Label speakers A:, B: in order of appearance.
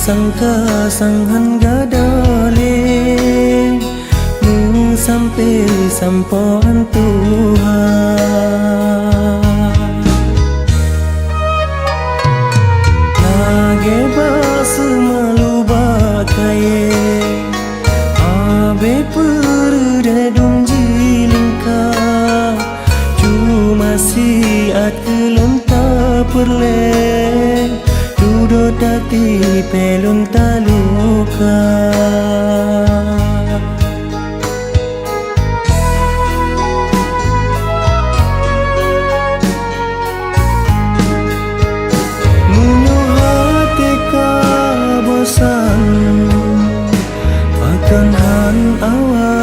A: sangka sanghan gadole nu sampai sampoan Tuhan lage basu malu bakaye abe perdadung jilingka cuma siat kelonta perle Dudo dati pelun taluka Munyo hati ka bosan akan han awal